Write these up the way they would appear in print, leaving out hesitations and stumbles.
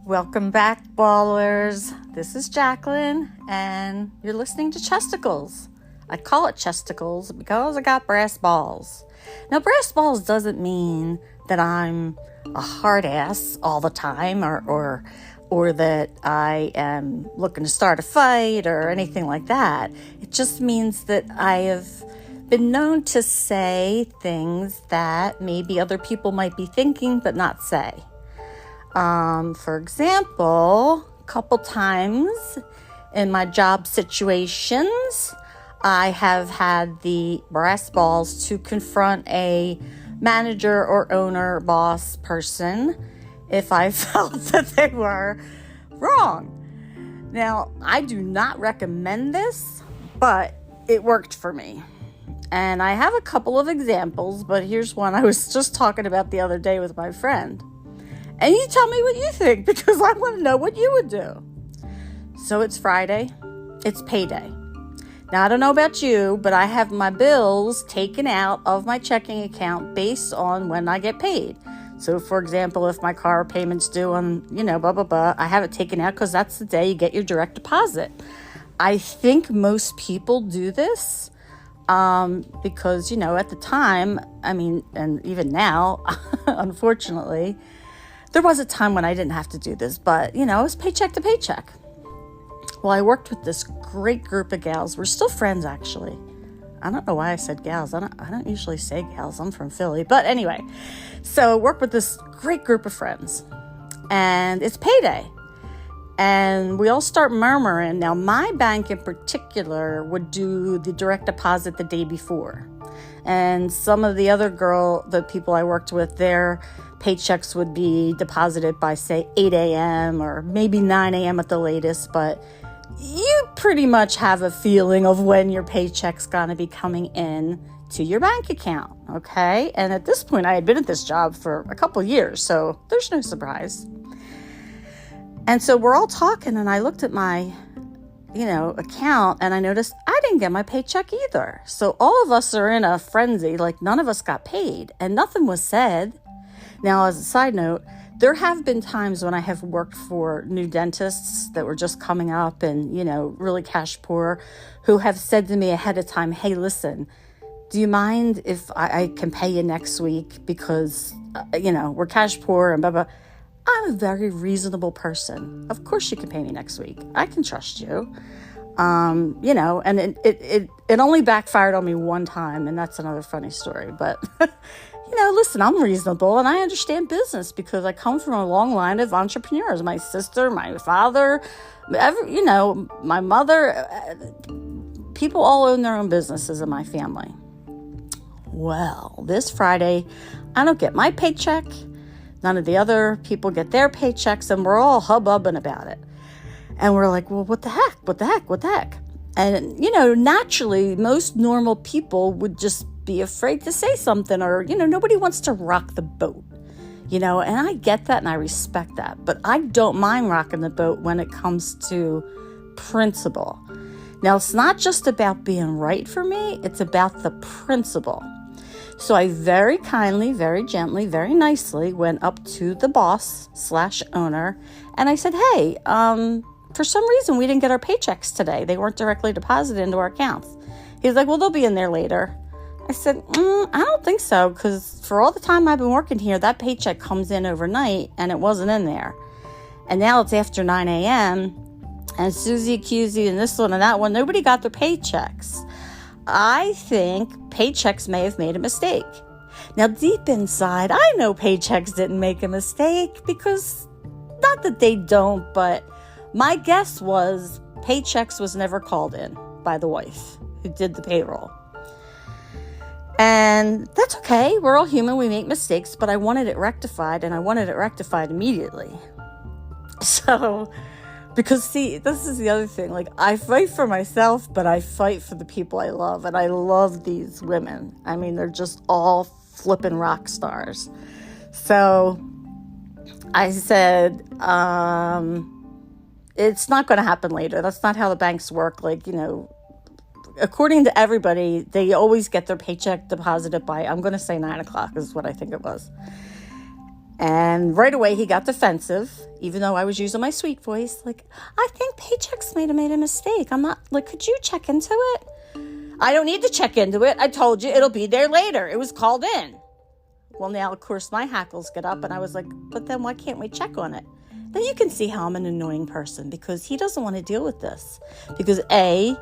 Welcome back, ballers. This is Jacqueline, and you're listening to Chesticles. I call it Chesticles because I got brass balls. Now, brass balls doesn't mean that I'm a hard ass all the time, or that I am looking to start a fight or anything like that. It just means that I have been known to say things that maybe other people might be thinking but not say. For example, a couple times in my job situations, I have had the brass balls to confront a manager or owner, boss person if I felt that they were wrong. Now, I do not recommend this, but it worked for me. And I have a couple of examples, but here's one I was just talking about the other day with my friend. And you tell me what you think, because I want to know what you would do. So it's Friday. It's payday. Now, I don't know about you, but I have my bills taken out of my checking account based on when I get paid. So, for example, if my car payment's due on, blah, blah, blah, I have it taken out because that's the day you get your direct deposit. I think most people do this because, at the time, and even now, unfortunately, there was a time when I didn't have to do this, but, it was paycheck to paycheck. Well, I worked with this great group of gals. We're still friends, actually. I don't know why I said gals. I don't usually say gals. I'm from Philly. But anyway, so I worked with this great group of friends. And it's payday. And we all start murmuring. Now, my bank in particular would do the direct deposit the day before. And some of the people I worked with, their paychecks would be deposited by, say, 8 a.m. or maybe 9 a.m. at the latest. But you pretty much have a feeling of when your paycheck's going to be coming in to your bank account, okay? And at this point, I had been at this job for a couple years, so there's no surprise. And so we're all talking, and I looked at my, account, and I noticed I didn't get my paycheck either. So all of us are in a frenzy, like none of us got paid, and nothing was said. Now, as a side note, there have been times when I have worked for new dentists that were just coming up and, really cash poor, who have said to me ahead of time, hey, listen, do you mind if I can pay you next week because, we're cash poor and blah, blah. I'm a very reasonable person. Of course you can pay me next week. I can trust you. And it only backfired on me one time, and that's another funny story. But, listen, I'm reasonable, and I understand business because I come from a long line of entrepreneurs. My sister, my father, my mother, people all own their own businesses in my family. Well, this Friday, I don't get my paycheck. None of the other people get their paychecks, and we're all hubbubbing about it. And we're like, well, what the heck? What the heck? What the heck? And, naturally, most normal people would just be afraid to say something or, nobody wants to rock the boat, and I get that and I respect that. But I don't mind rocking the boat when it comes to principle. Now, it's not just about being right for me. It's about the principle. So I very kindly, very gently, very nicely went up to the boss/owner and I said, hey, for some reason we didn't get our paychecks today. They weren't directly deposited into our accounts. He was like, well, they'll be in there later. I said, I don't think so, because for all the time I've been working here, that paycheck comes in overnight and it wasn't in there. And now it's after 9 a.m. and Susie Accusey and this one and that one, nobody got their paychecks. I think paychecks may have made a mistake. Now, deep inside, I know paychecks didn't make a mistake because, not that they don't, but my guess was paychecks was never called in by the wife who did the payroll. And that's okay. We're all human. We make mistakes, but I wanted it rectified, and I wanted it rectified immediately. So, because see, this is the other thing. Like, I fight for myself, but I fight for the people I love, and I love these women. I mean, they're just all flipping rock stars. So I said, it's not going to happen later. That's not how the banks work. Like, according to everybody, they always get their paycheck deposited by, I'm going to say 9 o'clock is what I think it was. And right away he got defensive, even though I was using my sweet voice. Like, I think Paychex might have made a mistake. I'm not, like, could you check into it? I don't need to check into it. I told you it'll be there later. It was called in. Well, now, of course, my hackles get up, and I was like, but then why can't we check on it? Then you can see how I'm an annoying person, because he doesn't want to deal with this. Because A,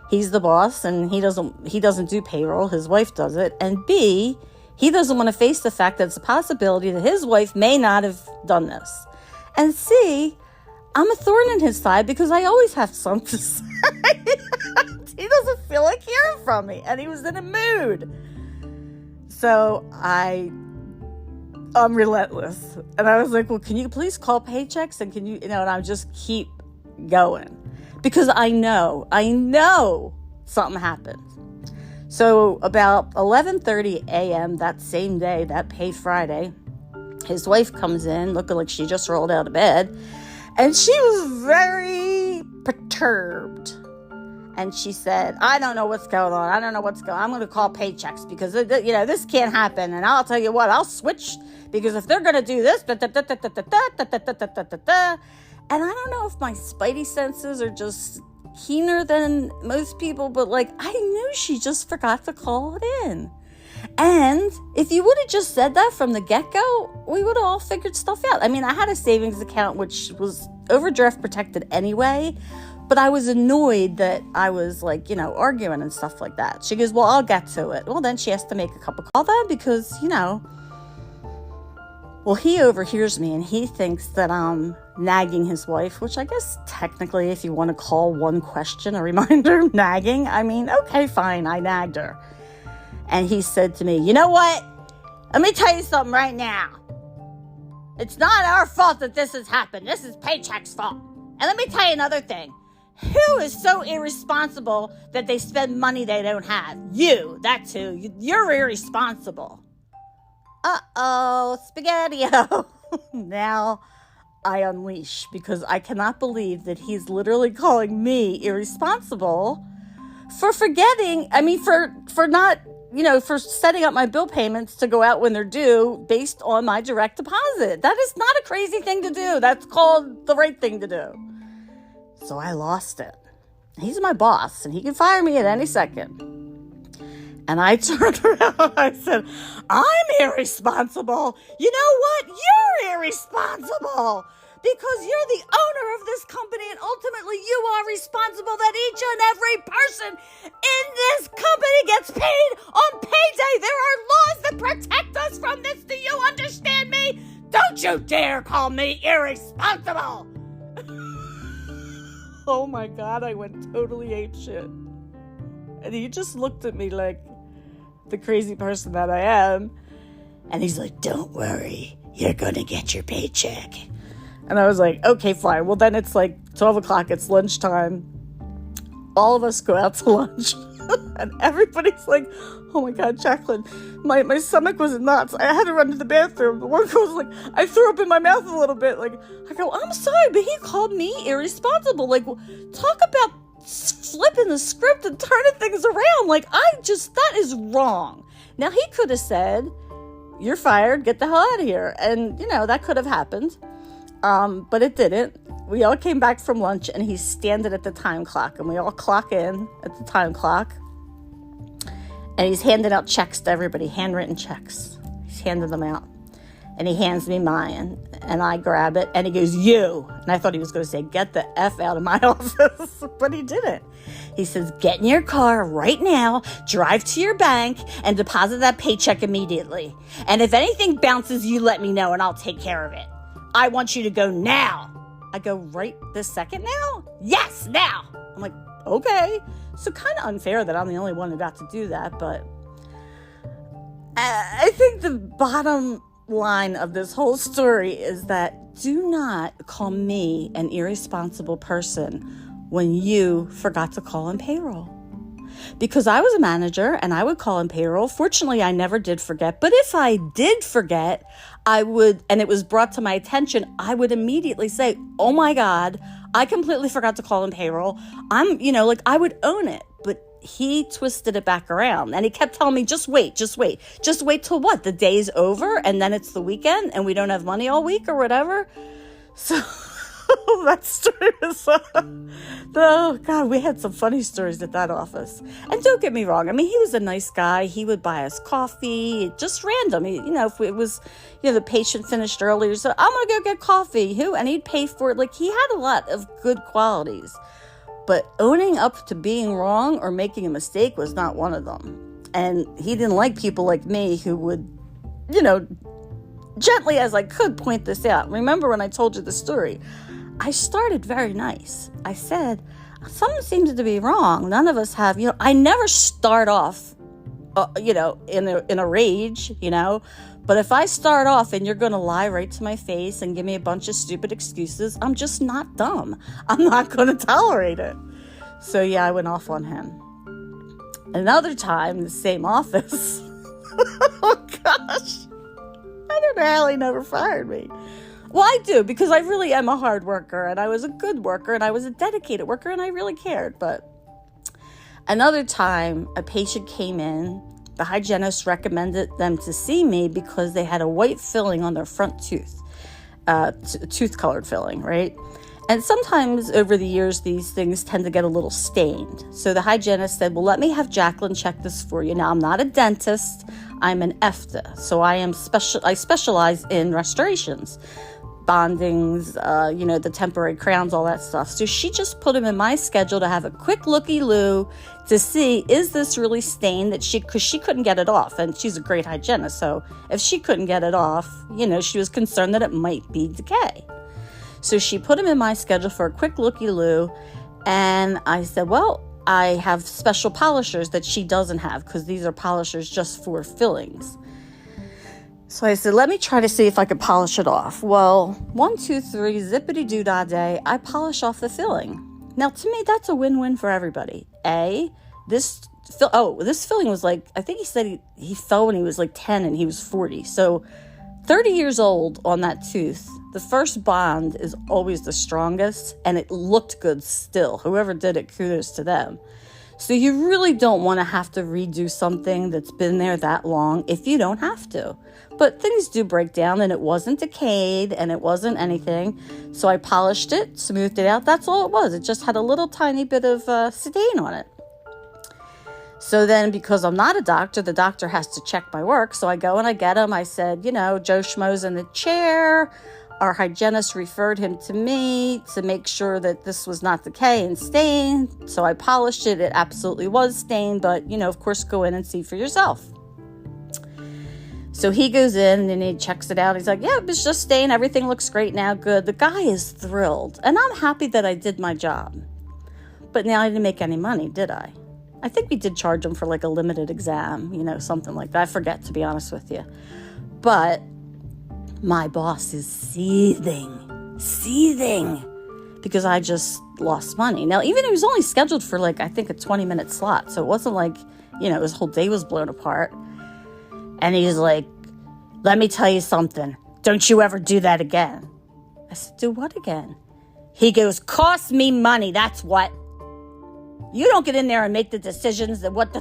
he's the boss, and he doesn't do payroll. His wife does it. And B, he doesn't want to face the fact that it's a possibility that his wife may not have done this. And C, I'm a thorn in his side because I always have something to say. He doesn't feel like hearing from me, and he was in a mood. So I'm relentless. And I was like, well, can you please call Paychex? And can you, and I just keep going. Because I know something happened. So about 11:30 a.m. that same day, that pay Friday, his wife comes in looking like she just rolled out of bed. And she was very perturbed. And she said, I don't know what's going on. I'm going to call Paychex because, this can't happen. And I'll tell you what, I'll switch because if they're going to do this, and I don't know if my spidey senses are just keener than most people, but like, I knew she just forgot to call it in. And if you would have just said that from the get-go, we would have all figured stuff out. I mean, I had a savings account, which was overdraft protected anyway, but I was annoyed that I was like, arguing and stuff like that. She goes, well, I'll get to it. Well, then she has to make a couple calls then because, well, he overhears me and he thinks that I'm nagging his wife, which I guess technically, if you want to call one question a reminder, nagging, I mean, okay, fine, I nagged her. And he said to me, you know what? Let me tell you something right now. It's not our fault that this has happened. This is Paycheck's fault. And let me tell you another thing. Who is so irresponsible that they spend money they don't have? You, that's who. You're irresponsible. Uh-oh, Spaghetti-O. Now I unleash because I cannot believe that he's literally calling me irresponsible for forgetting, for not, for setting up my bill payments to go out when they're due based on my direct deposit. That is not a crazy thing to do. That's called the right thing to do. So I lost it. He's my boss, and he can fire me at any second. And I turned around and I said, I'm irresponsible. You know what? You're irresponsible. Because you're the owner of this company, and ultimately you are responsible that each and every person in this company gets paid on payday. There are laws that protect us from this. Do you understand me? Don't you dare call me irresponsible. Oh my God, I went totally apeshit. And he just looked at me like the crazy person that I am. And he's like, don't worry, you're going to get your paycheck. And I was like, okay, fine. Well, then it's like 12 o'clock. It's lunchtime. All of us go out to lunch. And everybody's like, oh my God, Jacqueline, my stomach was in knots. I had to run to the bathroom. The one girl was like, I threw up in my mouth a little bit. Like, I go, I'm sorry, but he called me irresponsible. Like, talk about flipping the script and turning things around. Like, that is wrong. Now, he could have said, you're fired, get the hell out of here. And, that could have happened. But it didn't. We all came back from lunch and he's standing at the time clock and we all clock in at the time clock and he's handing out checks to everybody, handwritten checks. He's handing them out and he hands me mine and I grab it and he goes, you. And I thought he was going to say, get the F out of my office, but he didn't. He says, get in your car right now, drive to your bank and deposit that paycheck immediately. And if anything bounces, you let me know and I'll take care of it. I want you to go now. I go, right this second now? Yes, now. I'm like, okay. So kind of unfair that I'm the only one who got to do that. But I think the bottom line of this whole story is that do not call me an irresponsible person when you forgot to call in payroll. Because I was a manager and I would call in payroll. Fortunately, I never did forget. But if I did forget, I would, and it was brought to my attention, I would immediately say, oh my God, I completely forgot to call in payroll. I would own it. But he twisted it back around. And he kept telling me, just wait. Just wait till what? The day's over and then it's the weekend and we don't have money all week or whatever. So that story was, oh God, we had some funny stories at that office. And don't get me wrong. I mean, he was a nice guy. He would buy us coffee, just random. If it was, the patient finished earlier, so I'm going to go get coffee. And he'd pay for it. Like, he had a lot of good qualities. But owning up to being wrong or making a mistake was not one of them. And he didn't like people like me who would, gently as I could point this out. Remember when I told you the story? I started very nice. I said, something seems to be wrong. None of us have, I never start off, in a rage, But if I start off and you're going to lie right to my face and give me a bunch of stupid excuses, I'm just not dumb. I'm not going to tolerate it. So yeah, I went off on him. Another time, the same office. Oh gosh. I don't know how he never fired me. Well, I do, because I really am a hard worker, and I was a good worker, and I was a dedicated worker, and I really cared. But another time, a patient came in. The hygienist recommended them to see me because they had a white filling on their front tooth, tooth-colored filling, right? And sometimes over the years, these things tend to get a little stained. So the hygienist said, well, let me have Jacqueline check this for you. Now, I'm not a dentist. I'm an EFTA. So I specialize in restorations. Bondings, the temporary crowns, all that stuff. So she just put him in my schedule to have a quick looky-loo to see, is this really stained, because she couldn't get it off, and she's a great hygienist. So if she couldn't get it off, she was concerned that it might be decay. So she put him in my schedule for a quick looky-loo, and I said, well, I have special polishers that she doesn't have, because these are polishers just for fillings. So I said, let me try to see if I could polish it off. Well, 1, 2, 3, zippity-doo-dah day, I polish off the filling. Now, to me, that's a win-win for everybody. This filling was like, I think he said he fell when he was like 10 and he was 40. So 30 years old on that tooth, the first bond is always the strongest, and it looked good still. Whoever did it, kudos to them. So you really don't want to have to redo something that's been there that long if you don't have to. But things do break down, and it wasn't decayed, and it wasn't anything. So I polished it, smoothed it out. That's all it was. It just had a little tiny bit of stain on it. So then, because I'm not a doctor, the doctor has to check my work. So I go and I get him. I said, Joe Schmo's in the chair. Our hygienist referred him to me to make sure that this was not decay and stained. So I polished it. It absolutely was stained, but, of course, go in and see for yourself. So he goes in and he checks it out. He's like, yeah, it's just stained. Everything looks great now. Good. The guy is thrilled. And I'm happy that I did my job. But now I didn't make any money, did I? I think we did charge him for like a limited exam, something like that. I forget, to be honest with you. But my boss is seething, because I just lost money. Now, even he was only scheduled for like, I think a 20-minute slot. So it wasn't like, his whole day was blown apart. And he's like, let me tell you something. Don't you ever do that again. I said, do what again? He goes, cost me money. That's what. You don't get in there and make the decisions that what.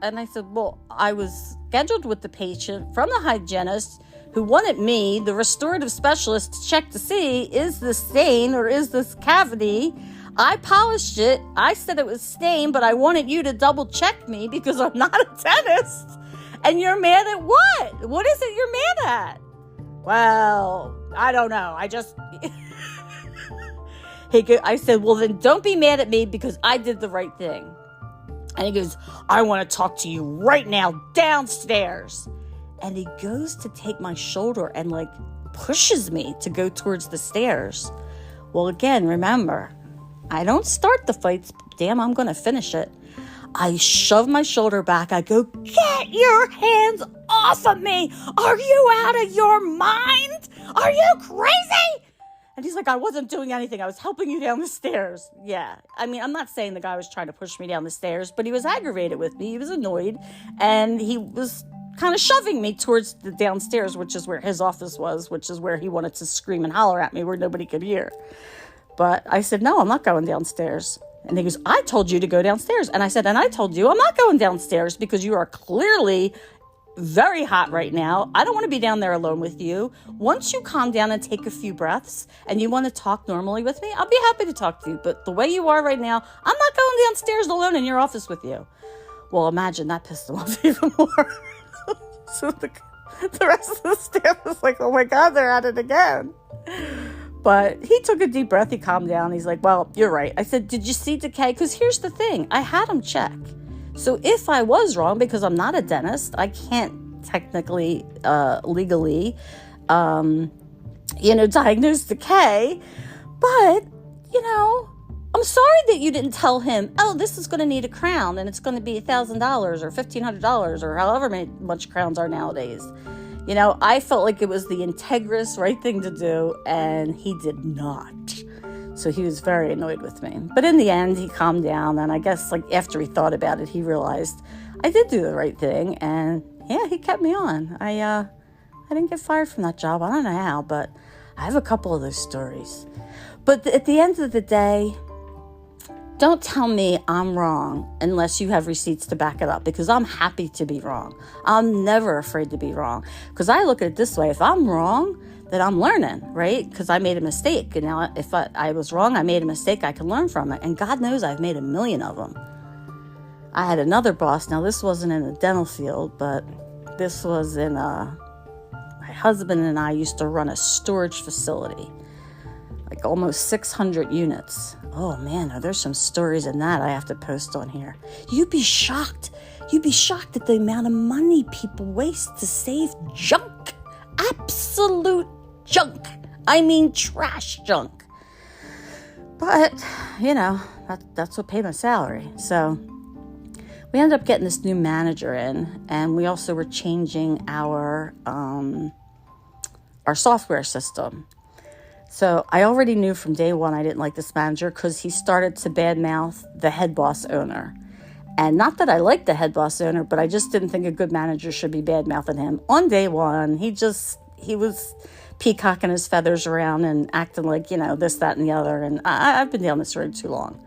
And I said, well, I was scheduled with the patient from the hygienist who wanted me, the restorative specialist, to check to see, is this stain or is this cavity? I polished it. I said it was stained, but I wanted you to double check me because I'm not a dentist. And you're mad at what? What is it you're mad at? Well, I don't know. I said, well, then don't be mad at me because I did the right thing. And he goes, I want to talk to you right now downstairs. And he goes to take my shoulder and like pushes me to go towards the stairs. Well, again, remember, I don't start the fights. Damn, I'm going to finish it. I shove my shoulder back. I go, get your hands off of me. Are you out of your mind? Are you crazy? And he's like, I wasn't doing anything. I was helping you down the stairs. Yeah. I mean, I'm not saying the guy was trying to push me down the stairs, but he was aggravated with me. He was annoyed. And he was kind of shoving me towards the downstairs, which is where his office was, which is where he wanted to scream and holler at me where nobody could hear. But I said, no, I'm not going downstairs. And he goes, I told you to go downstairs. And I said, and I told you I'm not going downstairs because you are clearly very hot right now. I don't want to be down there alone with you. Once you calm down and take a few breaths and you want to talk normally with me, I'll be happy to talk to you. But the way you are right now, I'm not going downstairs alone in your office with you. Well, imagine that pissed him off even more. So the rest of the staff was like, oh my God, they're at it again. But he took a deep breath. He calmed down. He's like, well, you're right. I said, did you see decay? Because here's the thing. I had him check. So if I was wrong, because I'm not a dentist, I can't technically, legally, diagnose decay. But, I'm sorry that you didn't tell him, oh, this is going to need a crown and it's going to be $1,000 or $1,500 or however much crowns are nowadays. I felt like it was the integrous right thing to do, and he did not. So he was very annoyed with me. But in the end, he calmed down, and I guess after he thought about it, he realized I did do the right thing, and yeah, he kept me on. I didn't get fired from that job. I don't know how, but I have a couple of those stories. But at the end of the day, don't tell me I'm wrong unless you have receipts to back it up, because I'm happy to be wrong. I'm never afraid to be wrong, because I look at it this way. If I'm wrong, then I'm learning, right? Because I made a mistake. And now if I was wrong, I made a mistake, I can learn from it. And God knows I've made a million of them. I had another boss. Now, this wasn't in the dental field, but this was in my husband and I used to run a storage facility, like almost 600 units. Oh man, there's some stories in that I have to post on here. You'd be shocked. You'd be shocked at the amount of money people waste to save junk. Absolute junk. I mean trash junk. But, that's what paid my salary. So we ended up getting this new manager in, and we also were changing our software system. So I already knew from day one I didn't like this manager because he started to badmouth the head boss owner. And not that I liked the head boss owner, but I just didn't think a good manager should be bad-mouthing him. On day one, he was peacocking his feathers around and acting like, this, that, and the other. And I've been down this road too long.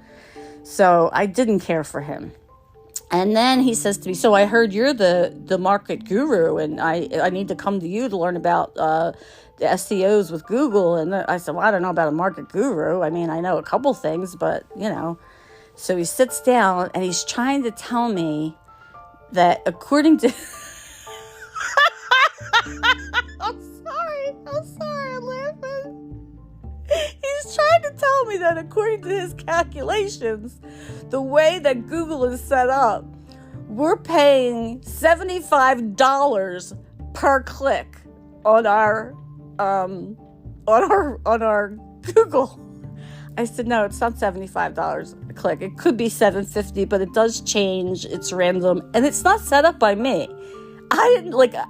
So I didn't care for him. And then he says to me, so I heard you're the market guru, and I need to come to you to learn about the SEOs with Google. And I said, well, I don't know about a market guru. I mean, I know a couple things, but, So he sits down and he's trying to tell me that according to... I'm sorry, I'm laughing. He's trying to tell me that according to his calculations, the way that Google is set up, we're paying $75 per click on our Google. I said, no, it's not $75 a click. It could be $7.50, but it does change. It's random, and it's not set up by me.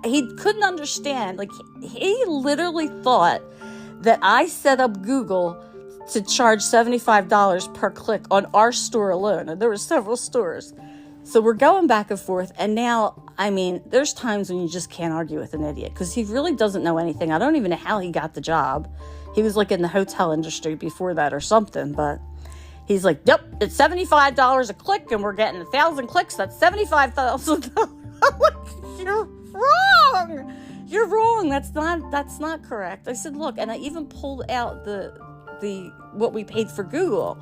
He couldn't understand. He literally thought that I set up Google to charge $75 per click on our store alone. And there were several stores. So we're going back and forth. And now, there's times when you just can't argue with an idiot because he really doesn't know anything. I don't even know how he got the job. He was in the hotel industry before that or something. But he's like, yep, it's $75 a click and we're getting 1,000 clicks. That's $75,000. I'm like, you're wrong. You're wrong. That's not correct. I said, look, and I even pulled out the what we paid for Google,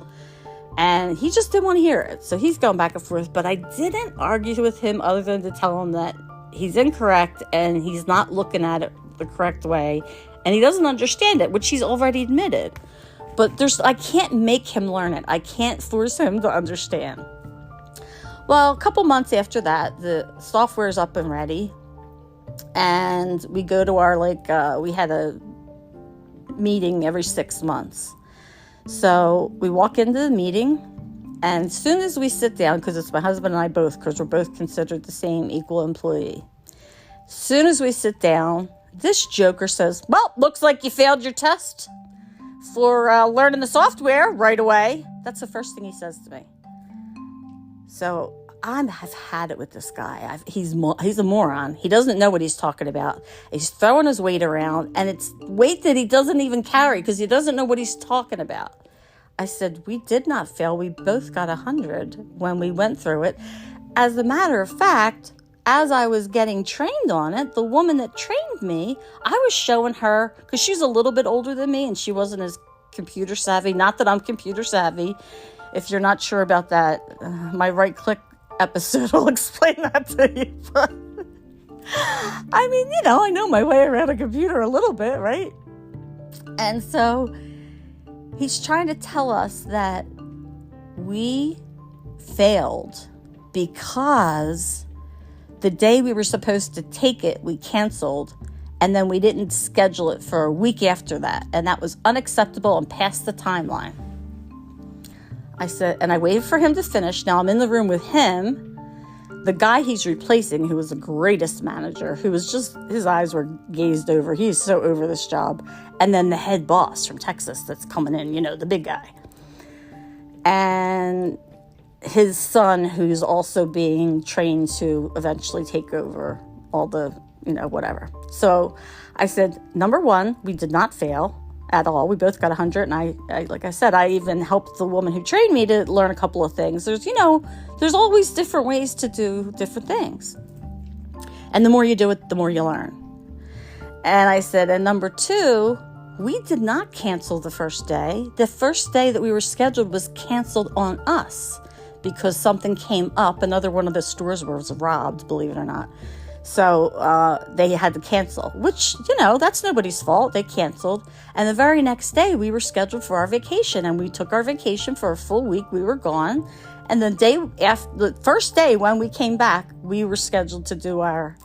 and he just didn't want to hear it. So he's going back and forth, but I didn't argue with him other than to tell him that he's incorrect and he's not looking at it the correct way, and he doesn't understand it, which he's already admitted. But I can't make him learn it. I can't force him to understand. Well, a couple months after that, the software is up and ready. And we go to our, we had a meeting every 6 months. So we walk into the meeting, and as soon as we sit down, because it's my husband and I both, because we're both considered the same equal employee. As soon as we sit down, this joker says, well, looks like you failed your test for learning the software right away. That's the first thing he says to me. So I've had it with this guy. He's a moron. He doesn't know what he's talking about. He's throwing his weight around, and it's weight that he doesn't even carry because he doesn't know what he's talking about. I said, we did not fail. We both got 100 when we went through it. As a matter of fact, as I was getting trained on it, the woman that trained me, I was showing her, because she's a little bit older than me and she wasn't as computer savvy. Not that I'm computer savvy. If you're not sure about that, my right click episode will explain that to you. But I mean, I know my way around a computer a little bit, right? And so he's trying to tell us that we failed because the day we were supposed to take it, we canceled, and then we didn't schedule it for a week after that. And that was unacceptable and past the timeline. I said, and I waited for him to finish. Now I'm in the room with him, the guy he's replacing, who was the greatest manager, who was just, his eyes were gazed over. He's so over this job. And then the head boss from Texas that's coming in, the big guy. And his son, who's also being trained to eventually take over all the, whatever. So I said, number one, we did not fail at all. We both got 100. And I like I said, I even helped the woman who trained me to learn a couple of things. There's always different ways to do different things. And the more you do it, the more you learn. And I said, and number two, we did not cancel the first day. The first day that we were scheduled was canceled on us, because something came up. Another one of the stores was robbed, believe it or not. So they had to cancel, which, that's nobody's fault. They canceled. And the very next day, we were scheduled for our vacation. And we took our vacation for a full week. We were gone. And the first day when we came back, we were scheduled to do our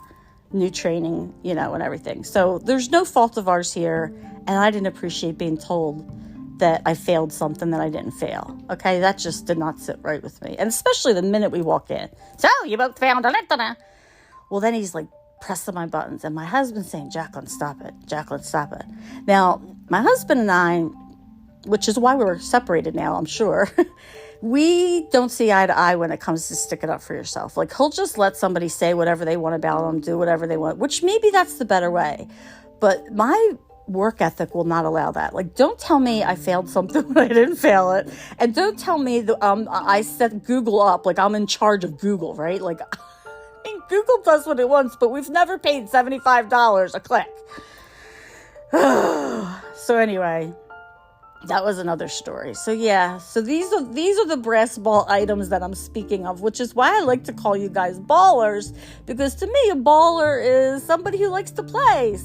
new training, and everything. So there's no fault of ours here. And I didn't appreciate being told that I failed something that I didn't fail. Okay, that just did not sit right with me. And especially the minute we walk in. So, you both failed. Well, then he's like pressing my buttons. And my husband's saying, Jacqueline, stop it. Jacqueline, stop it. Now, my husband and I, which is why we're separated now, I'm sure, we don't see eye to eye when it comes to sticking up for yourself. Like, he'll just let somebody say whatever they want about him, do whatever they want, which maybe that's the better way. But my work ethic will not allow that. Like, don't tell me I failed something when I didn't fail it. And don't tell me that I set Google up, like I'm in charge of Google, right? Like, Google does what it wants, but we've never paid $75 a click. So anyway, that was another story. So yeah, so these are the brass ball items that I'm speaking of, which is why I like to call you guys ballers, because to me a baller is somebody who likes to play.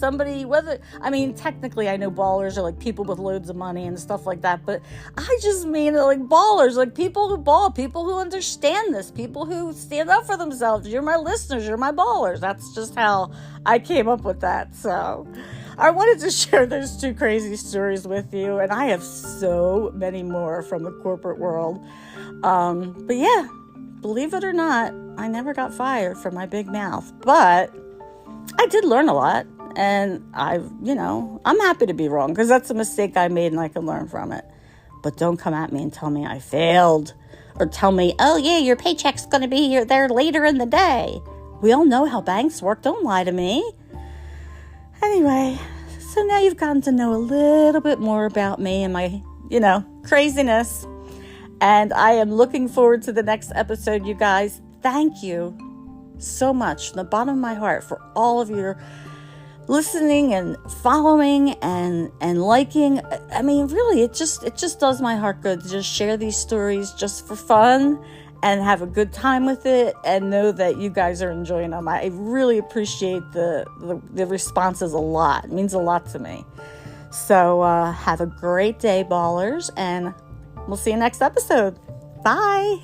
Technically I know ballers are like people with loads of money and stuff like that, but I just mean like ballers, like people who ball, people who understand this, people who stand up for themselves. You're my listeners, you're my ballers. That's just how I came up with that. So I wanted to share those two crazy stories with you, and I have so many more from the corporate world. But yeah, believe it or not, I never got fired for my big mouth, but I did learn a lot, and I'm happy to be wrong, because that's a mistake I made and I can learn from it. But don't come at me and tell me I failed, or tell me, oh yeah, your paycheck's going to be there later in the day. We all know how banks work. Don't lie to me. Anyway, so now you've gotten to know a little bit more about me and my, craziness. And I am looking forward to the next episode, you guys. Thank you so much from the bottom of my heart for all of your listening and following and liking. I mean, really, it just does my heart good to just share these stories just for fun and have a good time with it, and know that you guys are enjoying them. I really appreciate the responses a lot. It means a lot to me. So have a great day, ballers, and we'll see you next episode. Bye.